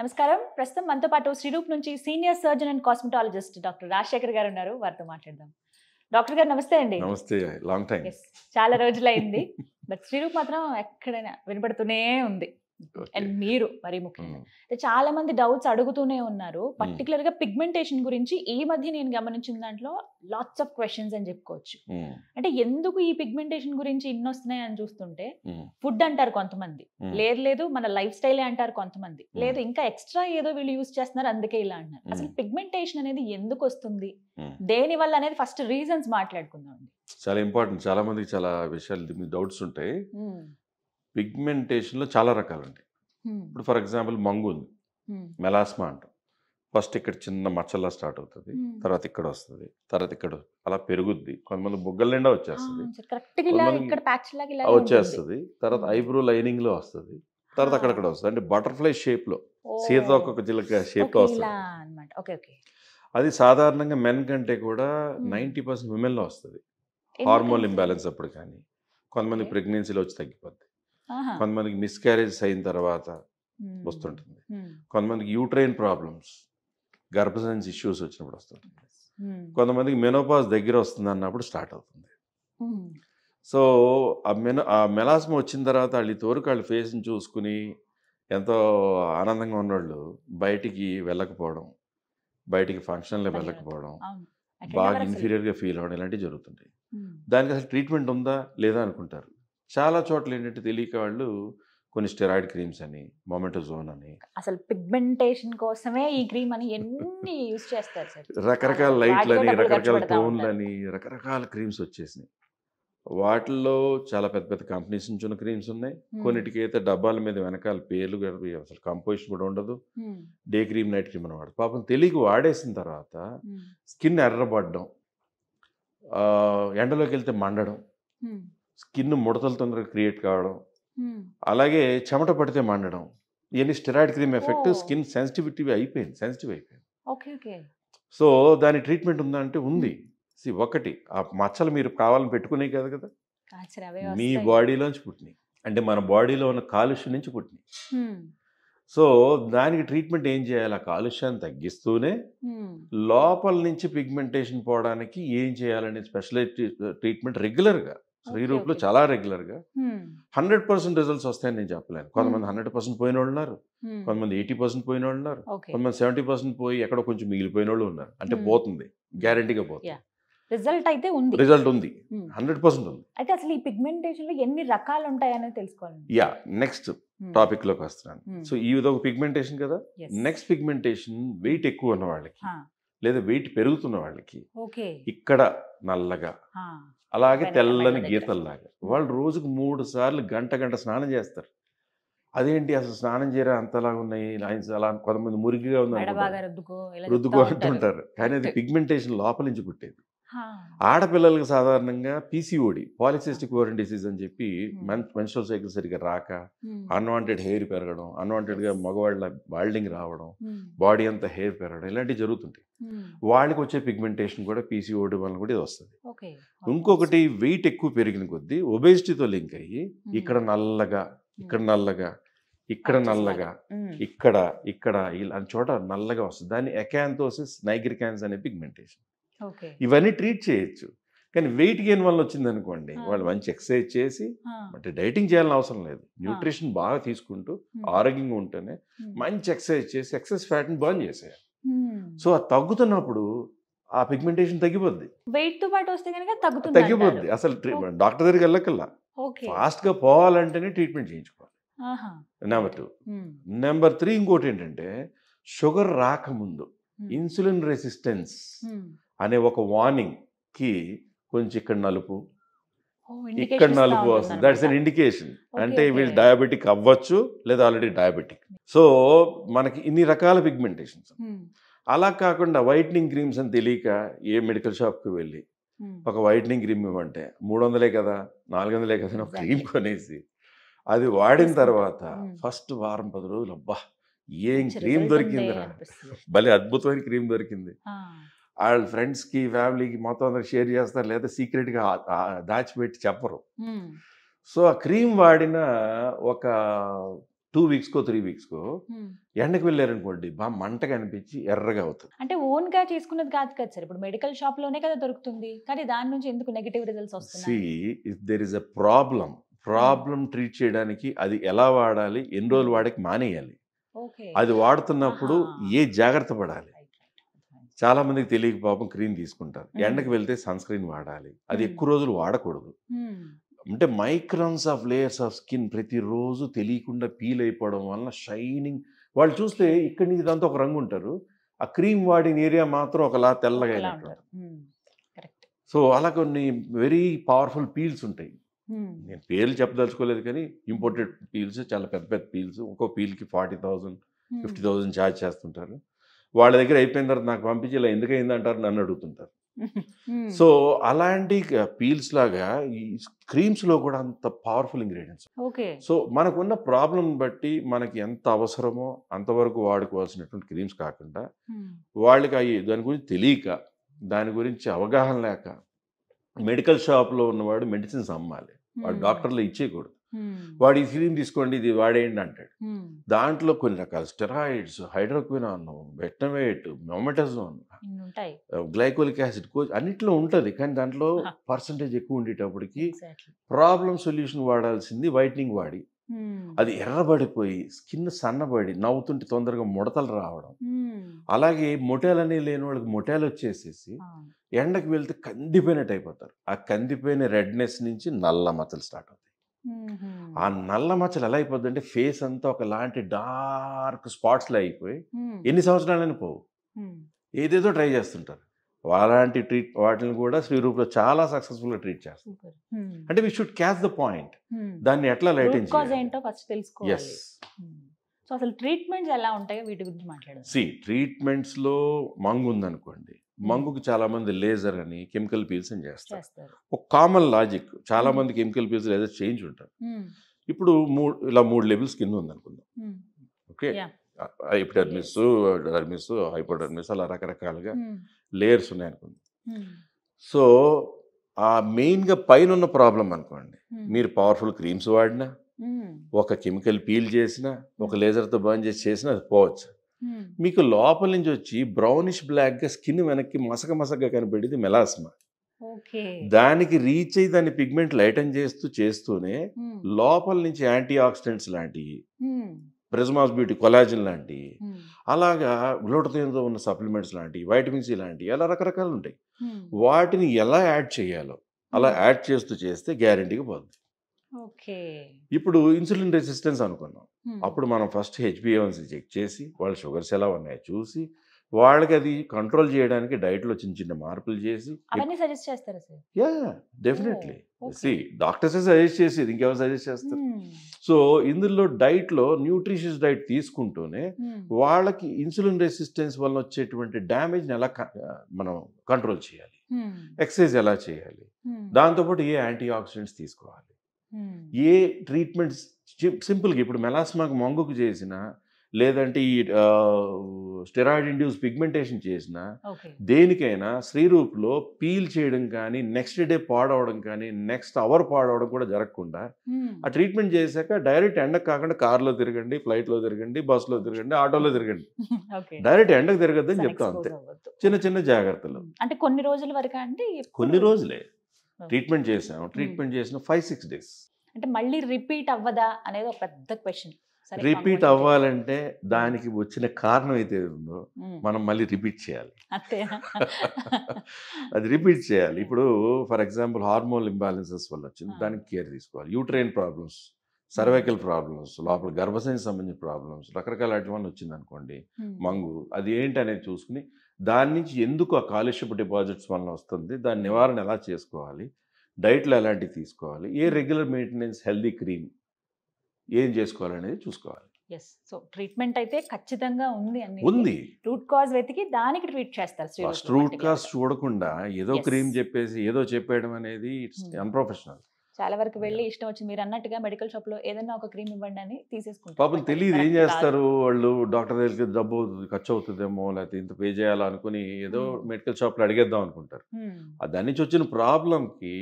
నమస్కారం. ప్రస్తుతం మనతో పాటు శ్రీరూప్ నుంచి senior surgeon and cosmetologist doctor Rajasekhar గారు ఉన్నారు. వారితో మాట్లాడదాం. డాక్టర్ గారు నమస్తే అండి. నమస్తే. Long time. చాలా రోజులైంది. బట్ శ్రీరూప్ మాత్రం ఎక్కడైనా వినపడుతూనే ఉంది. అండ్ మీరు మరీ ముఖ్యంగా చాలా మంది డౌట్స్ అడుగుతూనే ఉన్నారు. పర్టికులర్ గా పిగ్మెంటేషన్ గురించి ఈ మధ్య నేను గమనించిన దాంట్లో లాట్స్ ఆఫ్ క్వశ్చన్స్ అని చెప్పుకోవచ్చు. అంటే ఎందుకు ఈ పిగ్మెంటేషన్ గురించి ఇన్ని వస్తున్నాయి అని చూస్తుంటే ఫుడ్ అంటారు కొంతమంది, లేదు మన లైఫ్ స్టైలే అంటారు కొంతమంది, లేదు ఇంకా ఎక్స్ట్రా ఏదో వీళ్ళు యూజ్ చేస్తున్నారు అందుకే ఇలా అంటున్నారు. అసలు పిగ్మెంటేషన్ అనేది ఎందుకు వస్తుంది, దేని వల్ల అనేది ఫస్ట్ రీజన్స్ మాట్లాడుకుందాం. చాలా ఇంపార్టెంట్. చాలా మందికి చాలా విషయాలు డౌట్స్ ఉంటాయి. పిగ్మెంటేషన్లో చాలా రకాలు ఉంటాయి. ఇప్పుడు ఫర్ ఎగ్జాంపుల్ మంగు ఉంది, మెలాస్మా అంటాం. ఫస్ట్ ఇక్కడ చిన్న మచ్చల్లా స్టార్ట్ అవుతుంది, తర్వాత ఇక్కడ వస్తుంది, తర్వాత ఇక్కడ అలా పెరుగుద్ది. కొంతమంది బుగ్గల నిండా వచ్చేస్తుంది, వచ్చేస్తుంది. తర్వాత ఐబ్రో లైనింగ్ లో వస్తుంది, తర్వాత అక్కడక్కడ వస్తుంది. అంటే బటర్ఫ్లై షేప్ లో, సీతాకోక చిలక షేప్ లో వస్తుంది. అది సాధారణంగా మెన్ కంటే కూడా 90% విమెన్లో వస్తుంది. హార్మోన్ ఇంబ్యాలెన్స్ అప్పుడు కానీ, కొంతమంది ప్రెగ్నెన్సీలో వచ్చి తగ్గిపోద్ది, కొంతమందికి మిస్క్యారేజ్ అయిన తర్వాత వస్తుంటుంది, కొంతమందికి యూట్రైన్ ప్రాబ్లమ్స్, గర్భసంచి ఇష్యూస్ వచ్చినప్పుడు వస్తుంటుంది, కొంతమందికి మెనోపాజ్ దగ్గర వస్తుంది అన్నప్పుడు స్టార్ట్ అవుతుంది. సో ఆ మెలాస్మా వచ్చిన తర్వాత వాళ్ళు తోరుకు వాళ్ళ ఫేస్ని చూసుకుని ఎంతో ఆనందంగా ఉన్నవాళ్ళు బయటికి వెళ్ళకపోవడం, బయటికి ఫంక్షన్లో వెళ్ళకపోవడం, బాగా ఇన్ఫీరియర్గా ఫీల్ అవ్వడం, ఇలాంటివి జరుగుతుంటాయి. దానికి అసలు ట్రీట్మెంట్ ఉందా లేదా అనుకుంటారు. చాలా చోట్ల ఏంటంటే తెలియక వాళ్ళు కొన్ని స్టెరాయిడ్ క్రీమ్స్ అని, మొమెటోజోన్ అని, అసలు పిగ్మెంటేషన్ కోసమే ఈ క్రీమ్ అని ఎన్ని యూజ్ చేస్తారు సార్. రకరకాల లైట్లని, రకరకాల టోన్లని, రకరకాల క్రీమ్స్ వచ్చేసినాయి. వాటిల్లో చాలా పెద్ద పెద్ద కంపెనీస్ నుంచి ఉన్న క్రీమ్స్ ఉన్నాయి. కొన్నిటికి అయితే డబ్బాల మీద వెనకాల పేర్లు అసలు కంపోజిషన్ కూడా ఉండదు. డే క్రీమ్, నైట్ క్రీమ్ అని వాడు పాపం తెలియక వాడేసిన తర్వాత స్కిన్ ఎర్రబడ్డం, ఎండలోకి వెళ్తే మండడం, స్కిన్ ముడతలు తొందరగా క్రియేట్ కావడం, అలాగే చెమట పడితే మండడం, ఇవన్నీ steroid cream effect. Skin sensitive అయిపోయింది. సో దాని ట్రీట్మెంట్ ఉందా అంటే ఉంది. ఒకటి, ఆ మచ్చలు మీరు కావాలని పెట్టుకునే కదా కదా, మీ బాడీలోంచి పుట్టినాయి. అంటే మన బాడీలో ఉన్న కాలుష్యం నుంచి పుట్టినాయి. సో దానికి ట్రీట్మెంట్ ఏం చేయాలి? ఆ కాలుష్యాన్ని తగ్గిస్తూనే లోపల నుంచి పిగ్మెంటేషన్ పోవడానికి ఏం చేయాలనే స్పెషలైజ్ ట్రీట్మెంట్ రెగ్యులర్గా శ్రీరూప్లో చాలా రెగ్యులర్గా 100% రిజల్ట్స్ వస్తాయని నేను చెప్పలేను. కొంతమంది 100% పోయిన వాళ్ళు ఉన్నారు, కొంతమంది 80% పోయిన వాళ్ళు ఉన్నారు, కొంతమంది 70% పోయి ఎక్కడో కొంచెం మిగిలిపోయిన వాళ్ళు ఉన్నారు. అంటే పోతుంది, గ్యారంటీగా పోతుంది. రిజల్ట్ అయితే ఉంది, రిజల్ట్ ఉంది, 100% ఉంది. అయితే అసలు ఈ పిగ్మెంటేషన్ లో ఎన్ని రకాలు ఉంటాయని తెలుసుకోవాలి. నెక్స్ట్ టాపిక్ లోకి వస్తున్నాను. సో ఇది ఒక పిగ్మెంటేషన్ కదా. నెక్స్ట్ పిగ్మెంటేషన్ వెయిట్ ఎక్కువ ఉన్న వాళ్ళకి, లేదా వెయిట్ పెరుగుతున్న వాళ్ళకి, ఇక్కడ నల్లగా అలాగే తెల్లని గీతల్లాగా, వాళ్ళు రోజుకు 3 సార్లు గంట గంట స్నానం చేస్తారు. అదేంటి అసలు స్నానం చేయరా అంతలాగా ఉన్నాయి, అలా కొంతమంది మురికిగా ఉంది రుద్దుకో అంటుంటారు. కానీ అది పిగ్మెంటేషన్ లోపల నుంచి పుట్టేది. ఆడపిల్లలకు సాధారణంగా పీసీఓడి, పాలిసిస్టిక్ ఓవరియన్ డిసీజ్ అని చెప్పి, మెన్స్ట్రువల్ సైకిల్ సరిగ్గా రాక, అన్వాంటెడ్ హెయిర్ పెరగడం, అన్వాంటెడ్గా మగవాళ్ళ బాల్డింగ్ రావడం, బాడీ అంతా హెయిర్ పెరగడం, ఇలాంటివి జరుగుతుంటాయి. వాళ్ళకి వచ్చే పిగ్మెంటేషన్ కూడా పీసీఓడి వల్ల కూడా ఇది వస్తుంది. ఇంకొకటి, వెయిట్ ఎక్కువ పెరిగిన కొద్దీ ఒబేసిటీతో లింక్ అయ్యి ఇక్కడ నల్లగా, ఇక్కడ నల్లగా, ఇక్కడ నల్లగా, ఇక్కడ ఇక్కడ ఇలా చోట నల్లగా వస్తుంది. దాన్ని ఎకాంతోసిస్ నైగ్రికాన్స్ అనే పిగ్మెంటేషన్. ఇవన్నీ ట్రీట్ చేయొచ్చు. కానీ వెయిట్ గెయిన్ వల్ల వచ్చింది అనుకోండి, వాళ్ళు మంచి ఎక్సర్సైజ్ చేసి, అంటే డైటింగ్ చేయాలని అవసరం లేదు, న్యూట్రిషన్ బాగా తీసుకుంటూ ఆరోగ్యంగా ఉంటేనే మంచి ఎక్సర్సైజ్ చేసి ఎక్సెస్ ఫ్యాట్ని బర్న్ చేసేయాలి. సో అది తగ్గుతున్నప్పుడు ఆ పిగ్మెంటేషన్ తగ్గిపోద్ది. వెయిట్ తో పాటు వస్తే కనుక తగ్గిపోద్ది. అసలు డాక్టర్ దగ్గరికి వెళ్ళకల్లా ఫాస్ట్ గా పోవాలంటేనే ట్రీట్మెంట్ చేయించుకోవాలి. నెంబర్ 2. నెంబర్ 3 ఇంకోటి ఏంటంటే, షుగర్ రాకముందు ఇన్సులిన్ రెసిస్టెన్స్ అనే ఒక వార్నింగ్ కి కొంచెం ఇక్కడ నలుపు, ఇక్కడ నలుపు వస్తుంది. That's an indication. అంటే వీళ్ళు డయాబెటిక్ అవ్వచ్చు, లేదా ఆల్రెడీ డయాబెటిక్. సో మనకి ఇన్ని రకాల పిగ్మెంటేషన్స్. అలా కాకుండా వైట్నింగ్ క్రీమ్స్ అని తెలియక ఏ మెడికల్ షాప్కి వెళ్ళి ఒక వైట్నింగ్ క్రీమ్ ఇవ్వంటే 300 కదా 400 కదా ఒక క్రీమ్ కొనేసి అది వాడిన తర్వాత ఫస్ట్ వారం 10 రోజులు అబ్బా ఏం క్రీమ్ దొరికిందిరా, భలే అద్భుతమైన క్రీమ్ దొరికింది, వాళ్ళ ఫ్రెండ్స్కి ఫ్యామిలీకి మొత్తం అందరికి షేర్ చేస్తారు, లేదా సీక్రెట్గా దాచిపెట్టి చెప్పరు. సో ఆ క్రీమ్ వాడిన ఒక 2 వీక్స్కో 3 వీక్స్కో ఎండకు వెళ్ళారనుకోండి బాగా మంటగా అనిపించి ఎర్రగా అవుతుంది. అంటే ఓన్ గా చేసుకున్నది కాదు కదా సార్, ఇప్పుడు మెడికల్ షాప్ లోనే కదా దొరుకుతుంది, కానీ దాని నుంచి ఎందుకు నెగటివ్ రిజల్ట్స్ వస్తున్నాయి? If there is a problem treat చేయడానికి అది ఎలా వాడాలి, ఎన్ని రోజులు వాడకి మానేయాలి, అది వాడుతున్నప్పుడు ఏ జాగ్రత్త పడాలి. చాలా మందికి తెలియక పాపం క్రీమ్ తీసుకుంటారు. ఎండకు వెళ్తే సన్ స్క్రీన్ వాడాలి, అది ఎక్కువ రోజులు వాడకూడదు. అంటే microns of layers of skin ప్రతిరోజు తెలియకుండా పీల్ అయిపోవడం వలన షైనింగ్, వాళ్ళు చూస్తే ఇక్కడి నుంచి ఇదంతా ఒక రంగు ఉంటారు, ఆ క్రీమ్ వాడిన ఏరియా మాత్రం ఒకలా తెల్లగా అయినట్టు. సో అలా కొన్ని వెరీ పవర్ఫుల్ పీల్స్ ఉంటాయి. నేను పేర్లు చెప్పదలుచుకోలేదు, కానీ ఇంపోర్టెడ్ పీల్స్, చాలా పెద్ద పెద్ద పీల్స్, ఒక్కో పీల్కి 40,000 50,000 ఛార్జ్ చేస్తుంటారు. వాళ్ళ దగ్గర అయిపోయిన తర్వాత నాకు పంపించి ఇలా ఎందుకు అయిందంటారు, నన్ను అడుగుతుంటారు. సో అలాంటి పీల్స్ లాగా ఈ క్రీమ్స్లో కూడా అంత పవర్ఫుల్ ఇంగ్రీడియంట్స్. సో మనకున్న ప్రాబ్లం బట్టి మనకి ఎంత అవసరమో అంతవరకు వాడుకోవాల్సినటువంటి క్రీమ్స్ కాకుండా, వాళ్ళకి అవి దాని గురించి తెలియక, దాని గురించి అవగాహన లేక, మెడికల్ షాప్లో ఉన్నవాడు మెడిసిన్స్ అమ్మాలి, వాడు డాక్టర్లు ఇచ్చేయకూడదు. వాడు ఈ క్రీమ్ తీసుకోండి ఇది వాడేయండి అంటాడు. దాంట్లో కొన్ని రకాల స్టెరాయిడ్స్, హైడ్రోక్వినాన్, బెటనవేట్, మెమటజోన్, గ్లైకోలిక్ యాసిడ్ అన్నిట్లో ఉంటుంది. కానీ దాంట్లో పర్సంటేజ్ ఎక్కువ ఉండేటప్పటికి ప్రాబ్లం సొల్యూషన్ వాడాల్సింది వైట్నింగ్ వాడి అది ఎర్రబడిపోయి స్కిన్ సన్నబడి నవ్వుతుంటే తొందరగా ముడతలు రావడం. అలాగే మొటాలనే లేని వాళ్ళకి మొటాలు వచ్చేసేసి ఎండకు వెళ్తే కందిపోయినట్టు అయిపోతారు. ఆ కందిపోయిన రెడ్నెస్ నుంచి నల్ల మచ్చలు స్టార్ట్ అవుతాయి. ఆ నల్ల మచ్చలు ఎలా అయిపోద్ది అంటే ఫేస్ అంతా ఒకలాంటి డార్క్ స్పాట్స్లో అయిపోయి ఎన్ని సంవత్సరాలైనా పోవు. ఏదేదో ట్రై చేస్తుంటారు. అలాంటి వాటిని కూడా శ్రీరూప్లో చాలా సక్సెస్ఫుల్గా ట్రీట్ చేస్తారు. అంటే we should catch the point, దాన్ని ఎట్లా లైటింగ్ చేయాలి. సో అసలు ట్రీట్మెంట్స్ ఎలా ఉంటాయో వీటి గురించి మాట్లాడాలి. ట్రీట్మెంట్స్లో మంగు ఉందనుకోండి, మంగుకి చాలా మంది లేజర్ అని కెమికల్ పీల్స్ అని చేస్తారు. ఒక కామన్ లాజిక్, చాలా మంది కెమికల్ పీల్స్ లేజర్ చేంజ్ ఉంటారు. ఇప్పుడు ఇలా 3 లెవెల్స్ కింద ఉందనుకుందాం. ఓకే, ఎపిడర్మిస్, డర్మిస్, హైపోడర్మిస్, అలా రకరకాలుగా లేయర్స్ ఉన్నాయనుకుందాం. సో ఆ మెయిన్గా పైన ఉన్న ప్రాబ్లం అనుకోండి, మీరు పవర్ఫుల్ క్రీమ్స్ వాడినా, ఒక కెమికల్ పీల్ చేసినా, ఒక లేజర్తో బర్న్ చేసినా అది పోవచ్చు. మీకు లోపల నుంచి వచ్చి బ్రౌనిష్ బ్లాక్గా స్కిన్ వెనక్కి మసకగా కనబడేది మెలాస్మా. దానికి రీచ్ అయ్యి దాన్ని పిగ్మెంట్ లైటన్ చేస్తూనే లోపల నుంచి యాంటీ ఆక్సిడెంట్స్ లాంటివి, ప్రిజమాస్ బ్యూటీ, కొలాజిన్ లాంటివి, అలాగా గ్లూటథియోన్తో ఉన్న సప్లిమెంట్స్ లాంటివి, వైటమిన్ సి లాంటివి, అలా రకరకాలు ఉంటాయి. వాటిని ఎలా యాడ్ చేయాలో అలా యాడ్ చేస్తే గ్యారెంటీగా పోద్ది. ఇప్పుడు ఇన్సులిన్ రెసిస్టెన్స్ అనుకున్నాం, అప్పుడు మనం ఫస్ట్ HbA1c చెక్ చేసి వాళ్ళ షుగర్స్ ఎలా ఉన్నాయో చూసి వాళ్ళకి అది కంట్రోల్ చేయడానికి డైట్లో చిన్న మార్పులు చేసి డెఫినెట్లీ డాక్టర్సే సజెస్ట్ చేసేది, ఇంకెవరు సజెస్ట్ చేస్తారు. సో ఇందులో డైట్లో న్యూట్రిషియస్ డైట్ తీసుకుంటూనే వాళ్ళకి ఇన్సులిన్ రెసిస్టెన్స్ వల్ల వచ్చేటువంటి డ్యామేజ్ని ఎలా మనం కంట్రోల్ చేయాలి, ఎక్సర్సైజ్ ఎలా చేయాలి, దాంతోపాటు ఏ యాంటీ ఆక్సిడెంట్స్ తీసుకోవాలి, ఏ ట్రీట్మెంట్స్ సింపుల్గా ఇప్పుడు మెలాస్మాకు మంగుకు చేసిన, లేదంటే ఈ స్టెరాయిడ్ ఇండ్యూస్ పిగ్మెంటేషన్ చేసిన దేనికైనా శ్రీరూప్లో పీల్ చేయడం కానీ, నెక్స్ట్ డే పాడవడం కానీ, నెక్స్ట్ అవర్ పాడవడం కూడా జరగకుండా ఆ ట్రీట్మెంట్ చేశాక డైరెక్ట్ ఎండకు కాకుండా కార్లో తిరగండి, ఫ్లైట్లో తిరగండి, బస్సులో తిరగండి, ఆటోలో తిరగండి, డైరెక్ట్ ఎండకు తిరగద్దని చెప్తాం. అంతే, చిన్న జాగ్రత్తలు. అంటే కొన్ని రోజుల వరకు, అంటే కొన్ని రోజులే ట్రీట్మెంట్ చేసాం. ట్రీట్మెంట్ చేసిన 5-6 days. అంటే మళ్ళీ రిపీట్ అవ్వదా అనేది ఒక పెద్ద క్వశ్చన్. రిపీట్ అవ్వాలంటే దానికి వచ్చిన కారణం అయితే ఉందో మనం మళ్ళీ రిపీట్ చేయాలి. అది రిపీట్ చేయాలి. ఇప్పుడు ఫర్ ఎగ్జాంపుల్ హార్మోన్ ఇంబ్యాలెన్సెస్ వల్ల వచ్చింది, దానికి కేర్ తీసుకోవాలి. యూట్రైన్ ప్రాబ్లమ్స్, సర్వైకల్ ప్రాబ్లమ్స్, లోపల గర్భసంచి సంబంధించిన ప్రాబ్లమ్స్, రకరకాల అటువంటి వచ్చింది అనుకోండి మంగు, అది ఏంటి అనేది చూసుకుని దాని నుంచి ఎందుకు ఆ కాలుష్యపు డిపాజిట్స్ వల్ల వస్తుంది, దాని నివారణ ఎలా చేసుకోవాలి, డైట్లో ఎలాంటివి తీసుకోవాలి, ఏ రెగ్యులర్ మెయింటెనెన్స్, హెల్దీ క్రీమ్ ఏం చేసుకోవాలనేది చూసుకోవాలి. సో ట్రీట్మెంట్ అయితే ఖచ్చితంగా ఉంది. రూట్ కాజ్ వెతికి దానికి ట్రీట్ చేస్తారు. ఫస్ట్ రూట్ కాజ్ చూడకుండా ఏదో క్రీమ్ చెప్పేసి ఏదో చెప్పేయడం అనేది ఇట్స్ అన్ప్రొఫెషనల్. చాలా వరకు వెళ్ళి ఇష్టం వచ్చి మీరు అన్నట్టుగా మెడికల్ షాప్ లో ఏదైనా ఒక క్రీమ్ ఇవ్వండి అని తీసేసుకుంటారు. పాపం తెలియదు ఏం చేస్తారు వాళ్ళు, డాక్టర్ దగ్గరికి డబ్బు ఖర్చు అవుతుందేమో, లేకపోతే ఇంత పే చేయాలనుకుని ఏదో మెడికల్ షాప్ లో అడిగేద్దాం అనుకుంటారు. దాని నుంచి వచ్చిన ప్రాబ్లంకి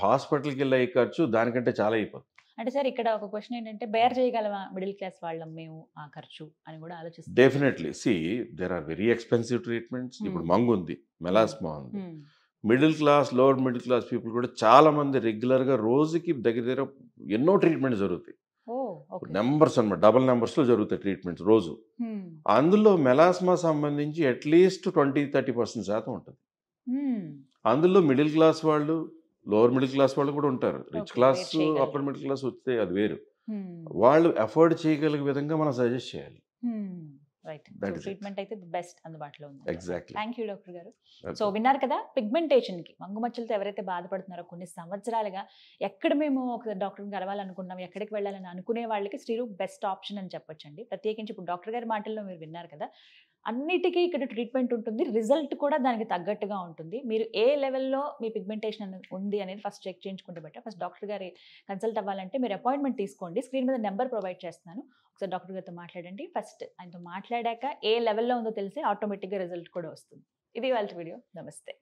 హాస్పిటల్కి వెళ్ళే ఖర్చు దానికంటే చాలా అయిపోతుంది. అంటే సార్ ఇక్కడ ఒక క్వశ్చన్ ఏంటంటే బేర్ చేయగలమా మిడిల్ క్లాస్ వాళ్ళం మేము ఆ ఖర్చు అని కూడా ఆలోచిస్తాం. Definitely there are very expensive treatments. ఇప్పుడు మంగు ఉంది, మెలాస్మా ఉంది. Middle class, lower middle class people కూడా చాలా మంది రెగ్యులర్గా రోజుకి దగ్గర ఎన్నో ట్రీట్మెంట్స్ జరుగుతాయి. నెంబర్స్ అన్నమాట, డబల్ నెంబర్స్లో జరుగుతాయి ట్రీట్మెంట్స్ రోజు. అందులో మెలాస్మా సంబంధించి అట్లీస్ట్ 20-30% ఉంటుంది. అందులో మిడిల్ క్లాస్ వాళ్ళు, లోవర్ మిడిల్ క్లాస్ వాళ్ళు కూడా ఉంటారు. Rich class, upper middle class వస్తే అది వేరు. వాళ్ళు అఫోర్డ్ చేయగలిగే విధంగా మనం సజెస్ట్ చేయాలి. రైట్. ట్రీట్మెంట్ అయితే బెస్ట్ అందుబాటులో ఉంది. ఎగ్జాక్ట్లీ. థ్యాంక్ యూ డాక్టర్ గారు. సో విన్నారు కదా, పిగ్మెంటేషన్ కి మంగుమచ్చలతో ఎవరైతే బాధపడుతున్నారో కొన్ని సంవత్సరాలుగా ఎక్కడ మేము ఒక డాక్టర్ని కలవాలనుకున్నాం, ఎక్కడికి వెళ్ళాలని అనుకునే వాళ్ళకి శ్రీరూప్ బెస్ట్ ఆప్షన్ అని చెప్పొచ్చండి. ప్రత్యేకించి ఇప్పుడు డాక్టర్ గారి మాటల్లో మీరు విన్నారు కదా, అన్నిటికీ ఇక్కడ ట్రీట్మెంట్ ఉంటుంది, రిజల్ట్ కూడా దానికి తగ్గట్టుగా ఉంటుంది. మీరు ఏ లెవెల్లో మీ పిగ్మెంటేషన్ ఉంది అనేది ఫస్ట్ చెక్ చేయించుకుంటే బెటర్. ఫస్ట్ డాక్టర్ గారి కన్సల్ట్ అవ్వాలంటే మీరు అపాయింట్మెంట్ తీసుకోండి. స్క్రీన్ మీద నెంబర్ ప్రొవైడ్ చేస్తున్నాను, ఒకసారి డాక్టర్ గారితో మాట్లాడండి. ఫస్ట్ ఆయనతో మాట్లాడాక ఏ లెవెల్లో ఉందో తెలిసి ఆటోమేటిక్గా రిజల్ట్ కూడా వస్తుంది. ఇది వాళ్ళ వీడియో. నమస్తే.